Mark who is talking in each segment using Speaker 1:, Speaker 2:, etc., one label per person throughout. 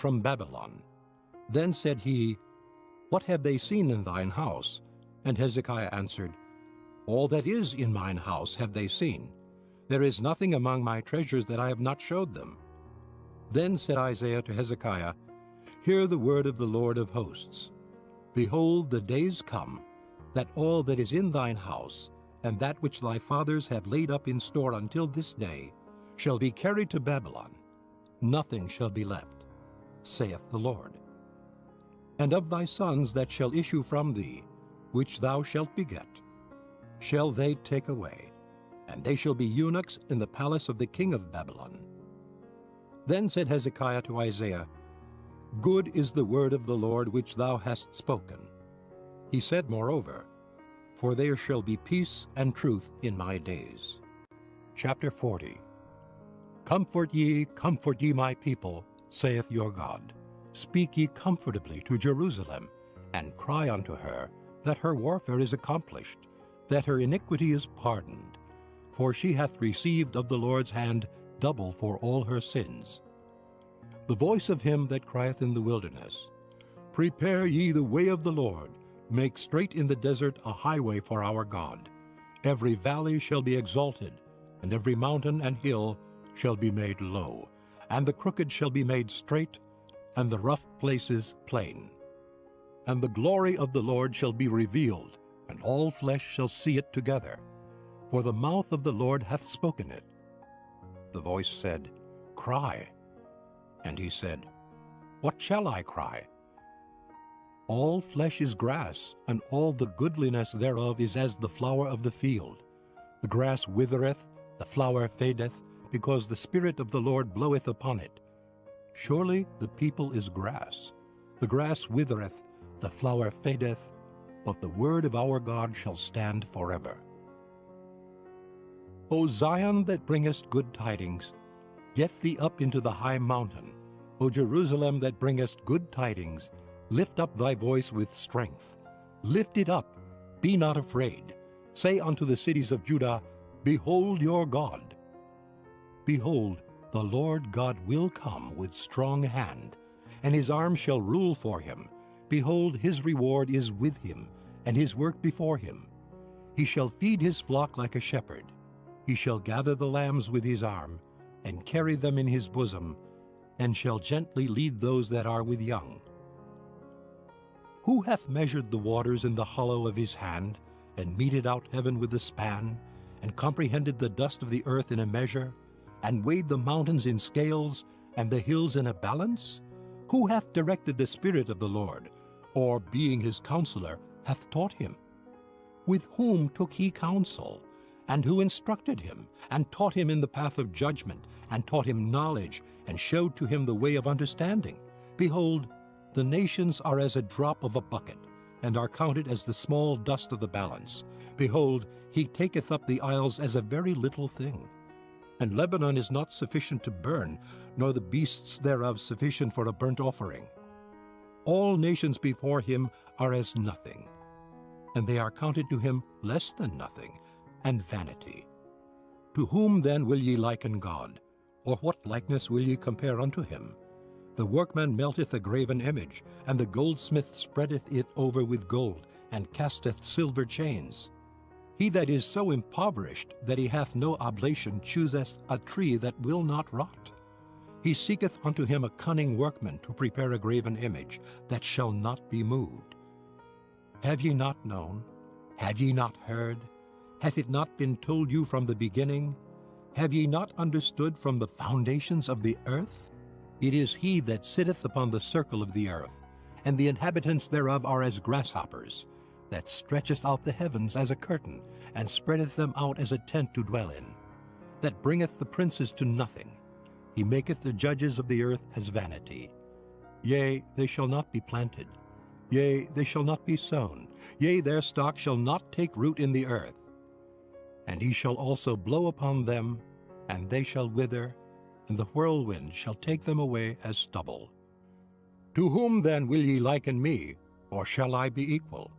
Speaker 1: from Babylon. Then said he, What have they seen in thine house? And Hezekiah answered, All that is in mine house have they seen. There is nothing among my treasures that I have not showed them. Then said Isaiah to Hezekiah, Hear the word of the Lord of hosts. Behold, the days come, that all that is in thine house, and that which thy fathers have laid up in store until this day, shall be carried to Babylon. Nothing shall be left, saith the Lord. And of thy sons that shall issue from thee, which thou shalt beget, shall they take away, and they shall be eunuchs in the palace of the king of Babylon. Then said Hezekiah to Isaiah, Good is the word of the Lord which thou hast spoken. He said moreover, For there shall be peace and truth in my days. Chapter 40. Comfort ye my people, saith your God. Speak ye comfortably to Jerusalem, and cry unto her, that her warfare is accomplished, that her iniquity is pardoned. For she hath received of the Lord's hand double for all her sins. The voice of him that crieth in the wilderness, Prepare ye the way of the Lord, make straight in the desert a highway for our God. Every valley shall be exalted, and every mountain and hill shall be made low, and the crooked shall be made straight, and the rough places plain. And the glory of the Lord shall be revealed, and all flesh shall see it together, for the mouth of the Lord hath spoken it. The voice said, Cry. And he said, What shall I cry? All flesh is grass, and all the goodliness thereof is as the flower of the field. The grass withereth, the flower fadeth, because the Spirit of the Lord bloweth upon it. Surely the people is grass. The grass withereth, the flower fadeth, but the word of our God shall stand forever. O Zion that bringest good tidings, get thee up into the high mountain. O Jerusalem that bringest good tidings, lift up thy voice with strength. Lift it up, be not afraid. Say unto the cities of Judah, Behold your God. Behold, the Lord God will come with strong hand, and his arm shall rule for him. Behold, his reward is with him, and his work before him. He shall feed his flock like a shepherd. He shall gather the lambs with his arm, and carry them in his bosom, and shall gently lead those that are with young. Who hath measured the waters in the hollow of his hand, and meted out heaven with a span, and comprehended the dust of the earth in a measure, and weighed the mountains in scales, and the hills in a balance? Who hath directed the Spirit of the Lord, or, being his counselor, hath taught him? With whom took he counsel? And who instructed him, and taught him in the path of judgment, and taught him knowledge, and showed to him the way of understanding? Behold, the nations are as a drop of a bucket, and are counted as the small dust of the balance. Behold, he taketh up the isles as a very little thing. And Lebanon is not sufficient to burn, nor the beasts thereof sufficient for a burnt offering. All nations before him are as nothing, and they are counted to him less than nothing, and vanity. To whom then will ye liken God? Or what likeness will ye compare unto him? The workman melteth a graven image, and the goldsmith spreadeth it over with gold, and casteth silver chains. He that is so impoverished that he hath no oblation chooseth a tree that will not rot. He seeketh unto him a cunning workman to prepare a graven image that shall not be moved. Have ye not known? Have ye not heard? Hath it not been told you from the beginning? Have ye not understood from the foundations of the earth? It is he that sitteth upon the circle of the earth, and the inhabitants thereof are as grasshoppers, that stretcheth out the heavens as a curtain, and spreadeth them out as a tent to dwell in, that bringeth the princes to nothing. He maketh the judges of the earth as vanity. Yea, they shall not be planted. Yea, they shall not be sown. Yea, their stock shall not take root in the earth. And he shall also blow upon them, and they shall wither, and the whirlwind shall take them away as stubble. To whom then will ye liken me, or shall I be equal?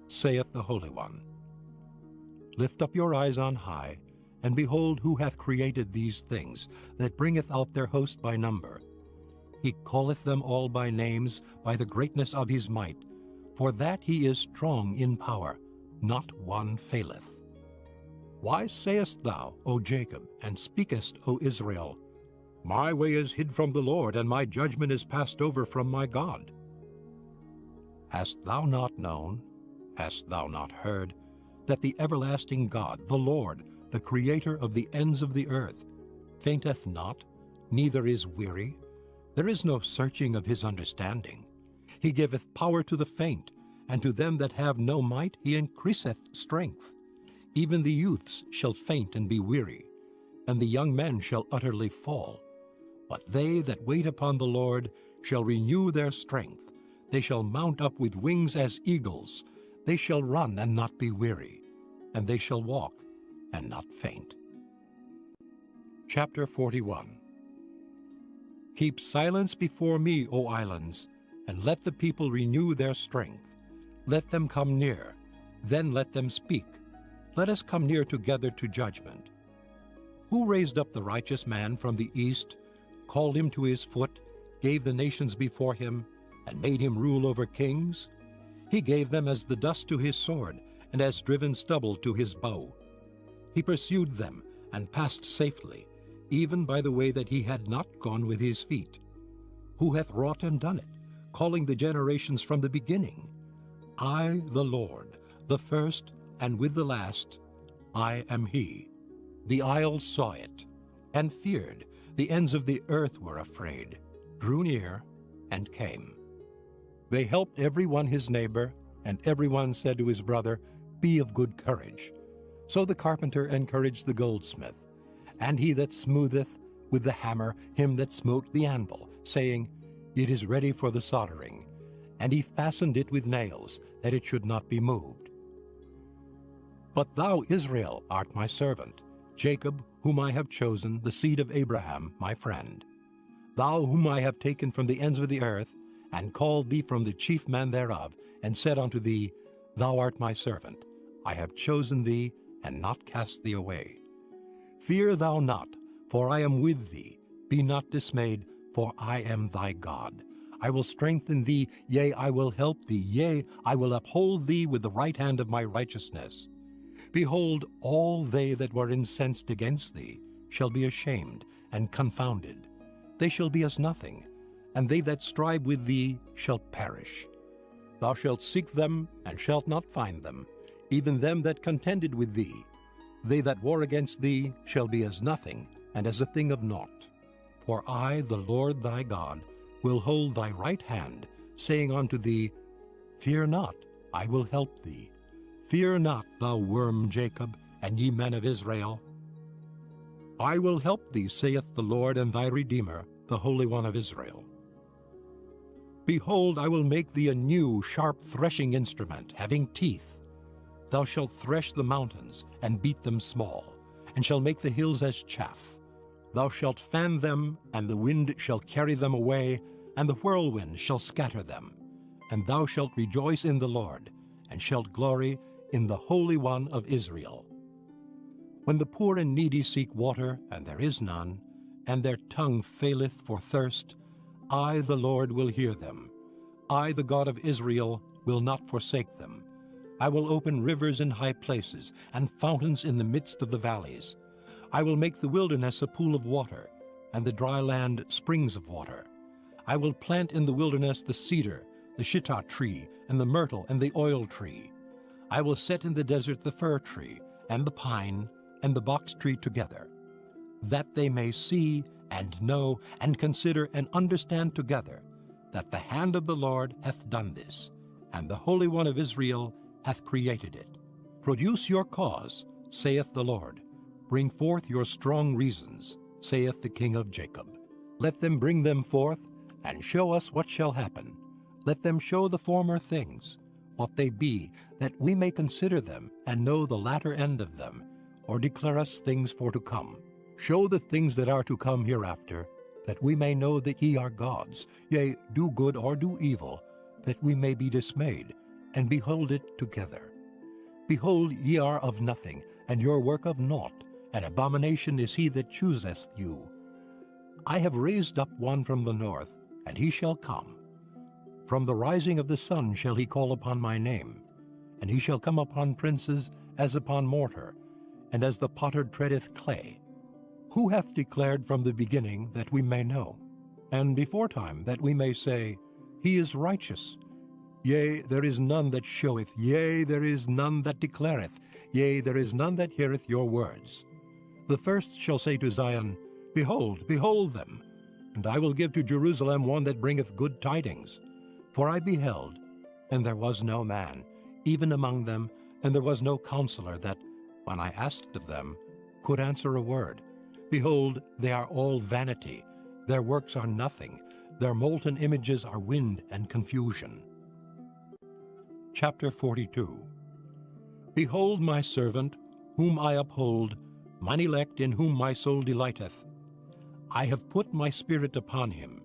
Speaker 1: Saith the Holy One. Lift up your eyes on high, and behold who hath created these things, that bringeth out their host by number. He calleth them all by names, by the greatness of his might. For that he is strong in power, not one faileth. Why sayest thou, O Jacob, and speakest, O Israel, My way is hid from the Lord, and my judgment is passed over from my God? Hast thou not known, hast thou not heard, that the everlasting God, the Lord, the Creator of the ends of the earth, fainteth not, neither is weary? There is no searching of his understanding. He giveth power to the faint, and to them that have no might he increaseth strength. Even the youths shall faint and be weary, and the young men shall utterly fall. But they that wait upon the Lord shall renew their strength. They shall mount up with wings as eagles. They shall run and not be weary, and they shall walk and not faint. Chapter 41. Keep silence before me, O islands, and let the people renew their strength. Let them come near, then let them speak. Let us come near together to judgment. Who raised up the righteous man from the east, called him to his foot, gave the nations before him, and made him rule over kings? He gave them as the dust to his sword, and as driven stubble to his bow. He pursued them, and passed safely, even by the way that he had not gone with his feet. Who hath wrought and done it, calling the generations from the beginning? I, the Lord, the first, and with the last, I am he. The isles saw it, and feared. The ends of the earth were afraid, drew near, and came. They helped every one his neighbor, and every one said to his brother, Be of good courage. So the carpenter encouraged the goldsmith, and he that smootheth with the hammer him that smote the anvil, saying, It is ready for the soldering. And he fastened it with nails, that it should not be moved. But thou, Israel, art my servant, Jacob, whom I have chosen, the seed of Abraham, my friend. Thou whom I have taken from the ends of the earth, and called thee from the chief man thereof, and said unto thee, Thou art my servant. I have chosen thee, and not cast thee away. Fear thou not, for I am with thee. Be not dismayed, for I am thy God. I will strengthen thee, yea, I will help thee, yea, I will uphold thee with the right hand of my righteousness. Behold, all they that were incensed against thee shall be ashamed and confounded. They shall be as nothing, and they that strive with thee shall perish. Thou shalt seek them, and shalt not find them, even them that contended with thee. They that war against thee shall be as nothing, and as a thing of naught. For I, the Lord thy God, will hold thy right hand, saying unto thee, Fear not, I will help thee. Fear not, thou worm Jacob, and ye men of Israel. I will help thee, saith the Lord, and thy Redeemer, the Holy One of Israel. Behold, I will make thee a new, sharp threshing instrument, having teeth. Thou shalt thresh the mountains, and beat them small, and shall make the hills as chaff. Thou shalt fan them, and the wind shall carry them away, and the whirlwind shall scatter them. And thou shalt rejoice in the Lord, and shalt glory in the Holy One of Israel. When the poor and needy seek water, and there is none, and their tongue faileth for thirst, I, the Lord, will hear them. I, the God of Israel, will not forsake them. I will open rivers in high places, and fountains in the midst of the valleys. I will make the wilderness a pool of water, and the dry land springs of water. I will plant in the wilderness the cedar, the shittah tree, and the myrtle, and the oil tree. I will set in the desert the fir tree, and the pine, and the box tree together, that they may see, and know, and consider, and understand together, that the hand of the Lord hath done this, and the Holy One of Israel hath created it. Produce your cause, saith the Lord. Bring forth your strong reasons, saith the King of Jacob. Let them bring them forth, and show us what shall happen. Let them show the former things, what they be, that we may consider them, and know the latter end of them, or declare us things for to come. Show the things that are to come hereafter, that we may know that ye are gods, yea, do good or do evil, that we may be dismayed, and behold it together. Behold, ye are of nothing, and your work of naught, an abomination is he that chooseth you. I have raised up one from the north, and he shall come. From the rising of the sun shall he call upon my name, and he shall come upon princes as upon mortar, and as the potter treadeth clay. Who hath declared from the beginning that we may know, and beforetime that we may say, He is righteous? Yea, there is none that showeth, yea, there is none that declareth, yea, there is none that heareth your words. The first shall say to Zion, Behold, behold them! And I will give to Jerusalem one that bringeth good tidings. For I beheld, and there was no man, even among them, and there was no counselor that, when I asked of them, could answer a word. Behold, they are all vanity, their works are nothing, their molten images are wind and confusion. Chapter 42. Behold my servant, whom I uphold, mine elect in whom my soul delighteth. I have put my spirit upon him.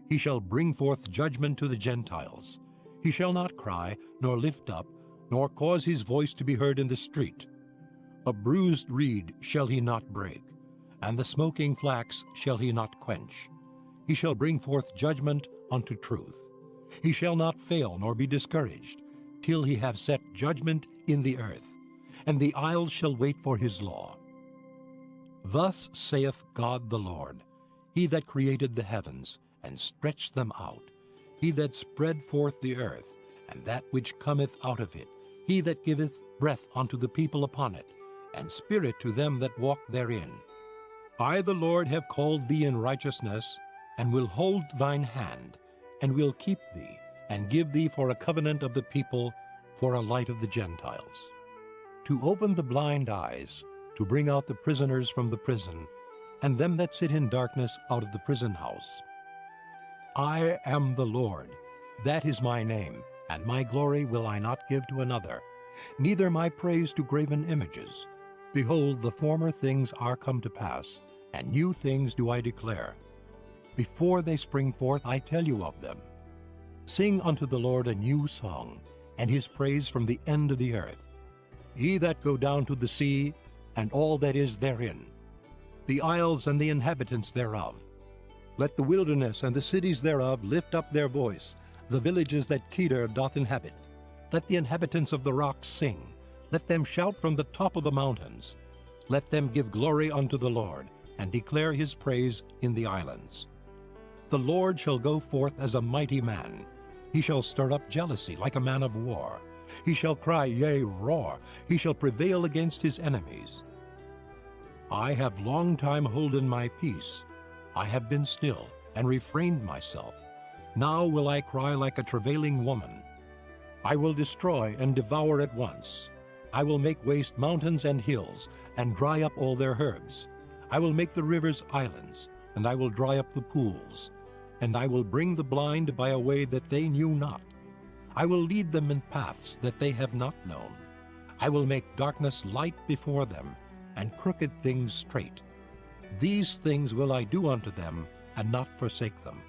Speaker 1: He shall bring forth judgment to the Gentiles. He shall not cry, nor lift up, nor cause his voice to be heard in the street. A bruised reed shall he not break, and the smoking flax shall he not quench. He shall bring forth judgment unto truth. He shall not fail nor be discouraged, till he have set judgment in the earth, and the isles shall wait for his law. Thus saith God the Lord, He that created the heavens, and stretched them out, He that spread forth the earth, and that which cometh out of it, He that giveth breath unto the people upon it, and spirit to them that walk therein. I the Lord have called thee in righteousness, and will hold thine hand, and will keep thee, and give thee for a covenant of the people, for a light of the Gentiles. To open the blind eyes, to bring out the prisoners from the prison, and them that sit in darkness out of the prison house. I am the Lord, that is my name, and my glory will I not give to another, neither my praise to graven images. Behold, the former things are come to pass, and new things do I declare. Before they spring forth I tell you of them. Sing unto the Lord a new song, and his praise from the end of the earth. Ye that go down to the sea, and all that is therein, the isles and the inhabitants thereof. Let the wilderness and the cities thereof lift up their voice, the villages that Kedar doth inhabit. Let the inhabitants of the rocks sing. Let them shout from the top of the mountains. Let them give glory unto the Lord, and declare his praise in the islands. The Lord shall go forth as a mighty man. He shall stir up jealousy like a man of war. He shall cry, yea, roar. He shall prevail against his enemies. I have long time holden my peace. I have been still, and refrained myself. Now will I cry like a travailing woman. I will destroy and devour at once. I will make waste mountains and hills, and dry up all their herbs. I will make the rivers islands, and I will dry up the pools. And I will bring the blind by a way that they knew not. I will lead them in paths that they have not known. I will make darkness light before them, and crooked things straight. These things will I do unto them, and not forsake them.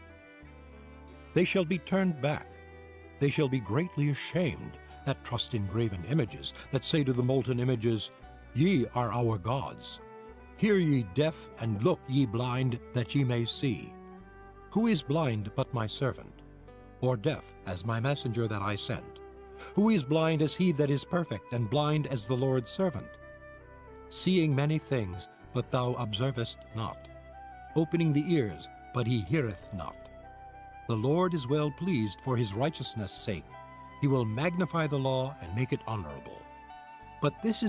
Speaker 1: They shall be turned back. They shall be greatly ashamed that trust in graven images, that say to the molten images, Ye are our gods. Hear ye deaf, and look ye blind, that ye may see. Who is blind but my servant, or deaf as my messenger that I sent? Who is blind as he that is perfect, and blind as the Lord's servant? Seeing many things, but thou observest not. Opening the ears, but he heareth not. The Lord is well pleased for his righteousness' sake. He will magnify the law and make it honorable. But this is